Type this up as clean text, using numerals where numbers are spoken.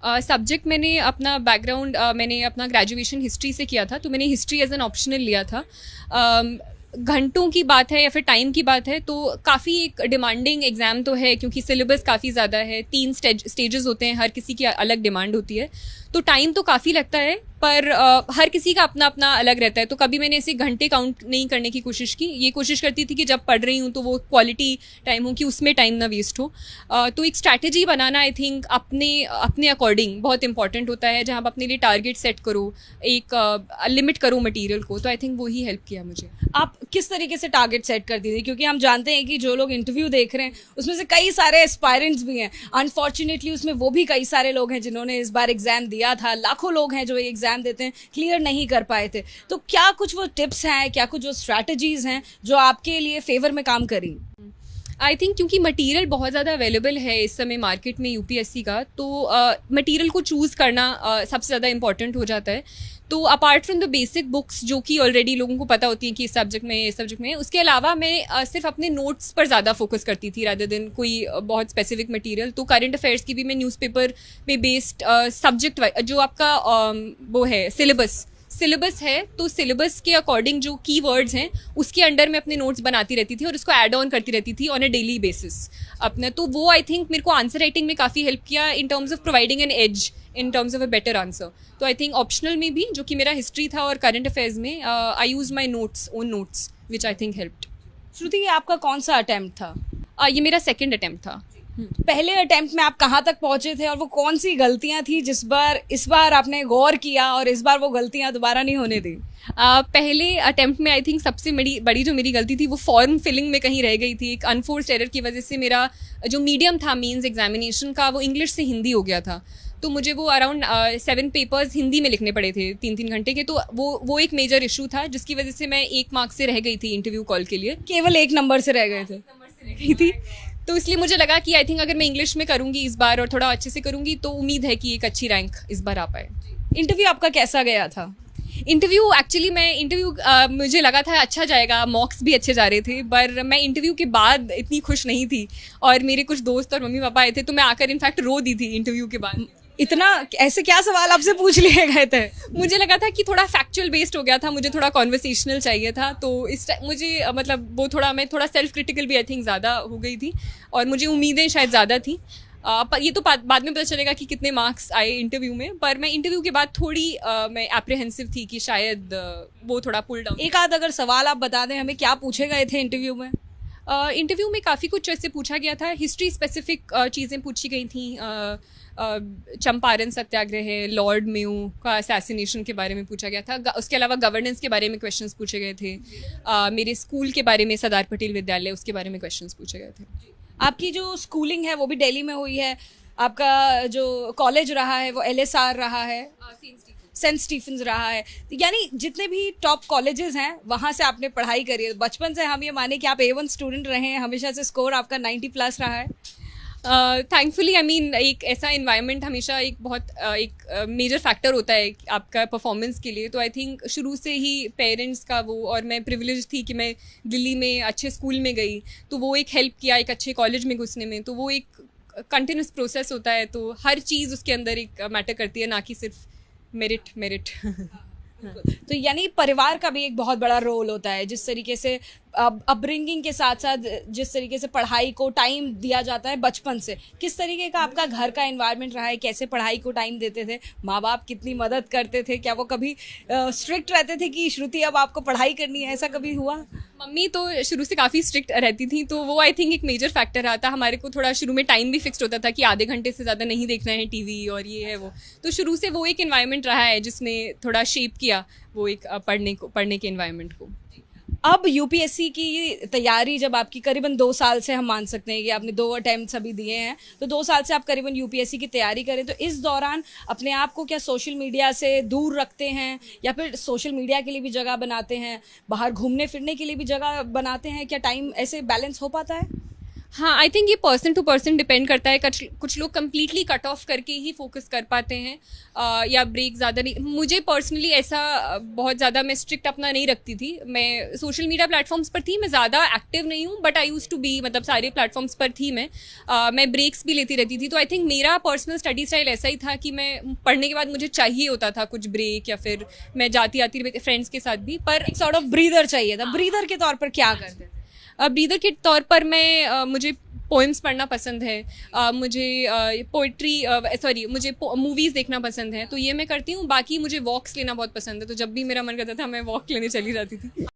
Subject मैंने अपना background मैंने अपना ग्रेजुएशन हिस्ट्री से किया था, तो मैंने हिस्ट्री एज एन ऑप्शनल लिया था। घंटों की बात है या फिर टाइम की बात है तो काफ़ी एक डिमांडिंग एग्ज़ाम तो है, क्योंकि सिलेबस काफ़ी ज़्यादा है, 3 स्टेजेस होते हैं, हर किसी की अलग डिमांड होती है, तो टाइम तो काफ़ी लगता है, पर हर किसी का अपना अपना अलग रहता है। तो कभी मैंने ऐसे घंटे काउंट नहीं करने की कोशिश की, ये कोशिश करती थी कि जब पढ़ रही हूँ तो वो क्वालिटी टाइम हो, कि उसमें टाइम ना वेस्ट हो। तो एक स्ट्रैटेजी बनाना आई थिंक अपने अपने अकॉर्डिंग बहुत इंपॉर्टेंट होता है, जहाँ आप अपने लिए टारगेट सेट करो, एक लिमिट करो मटीरियल को, तो आई थिंक वही हेल्प किया मुझे। आप किस तरीके से टारगेट सेट करती थी, क्योंकि हम जानते हैं कि जो लोग इंटरव्यू देख रहे हैं उसमें से कई सारे एस्पायरेंट्स भी हैं, अनफॉर्चुनेटली उसमें वो भी कई सारे लोग हैं जिन्होंने इस बार एग्जाम दिया था, लाखों लोग हैं जो एग्जाम देते हैं क्लियर नहीं कर पाए थे। तो क्या कुछ वो टिप्स हैं, क्या कुछ वो स्ट्रैटेजीज हैं जो आपके लिए फेवर में काम करी? आई थिंक क्योंकि मटेरियल बहुत ज़्यादा अवेलेबल है इस समय मार्केट में यूपीएससी का, तो मटेरियल को चूज़ करना सबसे ज़्यादा इंपॉर्टेंट हो जाता है। तो apart from the basic books जो कि ऑलरेडी लोगों को पता होती हैं कि इस सब्जेक्ट में इस सब्जेक्ट में, उसके अलावा मैं सिर्फ अपने नोट्स पर ज़्यादा फोकस करती थी रादर देन कोई बहुत स्पेसिफिक मटेरियल। तो करंट अफेयर्स की भी मैं न्यूज़पेपर पे बेस्ड सब्जेक्ट जो आपका वो है सिलेबस है, तो सिलेबस के अकॉर्डिंग जो कीवर्ड्स हैं उसके अंडर मैं अपने नोट्स बनाती रहती थी और उसको ऐड ऑन करती रहती थी ऑन अ डेली बेसिस अपना। तो वो आई थिंक मेरे को आंसर राइटिंग में काफ़ी हेल्प किया in terms of providing an as in terms of a better answer. तो आई थिंक ऑप्शनल में भी, जो कि मेरा हिस्ट्री था और करंट अफेयर्स में, I use my own notes which I think helped. Shruti, ये आपका कौन सा अटेम्प्ट था? ये मेरा सेकेंड अटेम्प्ट था। पहले अटेम्प्ट में आप कहाँ तक पहुंचे थे और वो कौन सी गलतियां थी इस बार आपने गौर किया और इस बार वो गलतियां दोबारा नहीं होने दी? पहले अटेम्प्ट में आई थिंक सबसे बड़ी जो मेरी गलती थी वो फॉर्म फिलिंग में कहीं रह गई थी। एक अनफोर्स्ड एरर की वजह से मेरा जो मीडियम था मीन्स एग्जामिनेशन का, वो इंग्लिश से हिंदी हो गया था। तो मुझे वो अराउंड 7 पेपर्स हिंदी में लिखने पड़े थे 3-3 घंटे के। तो वो एक मेजर इशू था, जिसकी वजह से मैं 1 मार्क्स से रह गई थी इंटरव्यू कॉल के लिए। केवल 1 नंबर से रह गए थे? गई थी। तो इसलिए मुझे लगा कि आई थिंक अगर मैं इंग्लिश में करूंगी इस बार और थोड़ा अच्छे से करूंगी तो उम्मीद है कि एक अच्छी रैंक इस बार आ पाए। इंटरव्यू आपका कैसा गया था? इंटरव्यू एक्चुअली मुझे लगा था अच्छा जाएगा, मॉक्स भी अच्छे जा रहे थे, पर मैं इंटरव्यू के बाद इतनी खुश नहीं थी और मेरे कुछ दोस्त और मम्मी पापा आए थे, तो मैं आकर इनफैक्ट रो दी थी इंटरव्यू के बाद। इतना ऐसे क्या सवाल आपसे पूछ लिए गए थे? मुझे लगा था कि थोड़ा फैक्चुअल बेस्ड हो गया था, मुझे थोड़ा कॉन्वर्सेशनल चाहिए था, तो इस मुझे मतलब वो मैं थोड़ा सेल्फ क्रिटिकल भी आई थिंक ज़्यादा हो गई थी और मुझे उम्मीदें शायद ज़्यादा थी। पर ये तो बाद में पता चलेगा कि कितने मार्क्स आए इंटरव्यू में, पर मैं इंटरव्यू के बाद थोड़ी मैं एप्रीहेंसिव थी कि शायद वो थोड़ा पुल डाउन। एक आध अगर सवाल आप बता दें हमें, क्या पूछे गए थे इंटरव्यू में? इंटरव्यू में काफ़ी कुछ ऐसे पूछा गया था, हिस्ट्री स्पेसिफिक चीज़ें पूछी गई थी। चंपारण सत्याग्रह, लॉर्ड मेयो का असैसिनेशन के बारे में पूछा गया था। उसके अलावा गवर्नेंस के बारे में क्वेश्चंस पूछे गए थे। मेरे स्कूल के बारे में, सरदार पटेल विद्यालय, उसके बारे में क्वेश्चंस पूछे गए थे। आपकी जो स्कूलिंग है वो भी दिल्ली में हुई है, आपका जो कॉलेज रहा है वो LSR रहा है, सेंट स्टीफेंस रहा है, यानी जितने भी टॉप कॉलेजेस हैं वहाँ से आपने पढ़ाई करी है। बचपन से हम ये माने कि आप A1 स्टूडेंट रहे हैं, हमेशा से स्कोर आपका 90+ रहा है। थैंकफुली आई मीन एक ऐसा इन्वायरमेंट हमेशा एक बहुत एक मेजर फैक्टर होता है आपका परफॉर्मेंस के लिए। तो आई थिंक शुरू से ही पेरेंट्स का वो, और मैं प्रिविलेज थी कि मैं दिल्ली में अच्छे स्कूल में गई, तो वो एक हेल्प किया एक अच्छे कॉलेज में घुसने में। तो वो एक कंटिन्यूस प्रोसेस होता है, तो हर चीज़ उसके अंदर एक मैटर करती है, ना कि सिर्फ मेरिट। तो यानी परिवार का भी एक बहुत बड़ा रोल होता है, जिस तरीके से अपब्रिंगिंग के साथ साथ जिस तरीके से पढ़ाई को टाइम दिया जाता है बचपन से। किस तरीके का आपका घर का एनवायरनमेंट रहा है, कैसे पढ़ाई को टाइम देते थे, माँ बाप कितनी मदद करते थे, क्या वो कभी स्ट्रिक्ट रहते थे कि श्रुति अब आपको पढ़ाई करनी है, ऐसा कभी हुआ? मम्मी तो शुरू से काफ़ी स्ट्रिक्ट रहती थी, तो वो आई थिंक एक मेजर फैक्टर रहा था। हमारे को थोड़ा शुरू में टाइम भी फिक्स्ड होता था कि आधे घंटे से ज़्यादा नहीं देखना है टीवी और ये है वो। तो शुरू से वो एक एनवायरनमेंट रहा है जिसने थोड़ा शेप किया वो एक पढ़ने के एनवायरनमेंट को। अब यूपीएससी की तैयारी जब आपकी करीबन 2 साल से, हम मान सकते हैं कि आपने 2 अटेम्प्ट्स अभी दिए हैं, तो 2 साल से आप करीबन यूपीएससी की तैयारी करें, तो इस दौरान अपने आप को क्या सोशल मीडिया से दूर रखते हैं या फिर सोशल मीडिया के लिए भी जगह बनाते हैं, बाहर घूमने फिरने के लिए भी जगह बनाते हैं? क्या टाइम ऐसे बैलेंस हो पाता है? हाँ, आई थिंक ये पर्सन टू पर्सन डिपेंड करता है। कुछ लोग कम्प्लीटली कट ऑफ करके ही फोकस कर पाते हैं, या ब्रेक ज़्यादा नहीं। मुझे पर्सनली ऐसा बहुत ज़्यादा मैं स्ट्रिक्ट अपना नहीं रखती थी। मैं सोशल मीडिया प्लेटफॉर्म्स पर थी, मैं ज़्यादा एक्टिव नहीं हूँ, but I use to be, मतलब सारे प्लेटफॉर्म्स पर थी मैं ब्रेक्स भी लेती रहती थी। तो आई थिंक मेरा पर्सनल स्टडी स्टाइल ऐसा ही था कि मैं पढ़ने के बाद मुझे चाहिए होता था कुछ ब्रेक, या फिर मैं जाती आती फ्रेंड्स के साथ भी। पर एक सॉर्ट ऑफ ब्रीदर चाहिए था। ब्रीदर के तौर पर क्या करते थे? ब्रीदर के तौर पर मैं मुझे पोएम्स पढ़ना पसंद है, मुझे पोइट्री सॉरी मुझे मूवीज़ देखना पसंद है, तो ये मैं करती हूँ। बाकी मुझे वॉक्स लेना बहुत पसंद है, तो जब भी मेरा मन करता था मैं वॉक लेने चली जाती थी।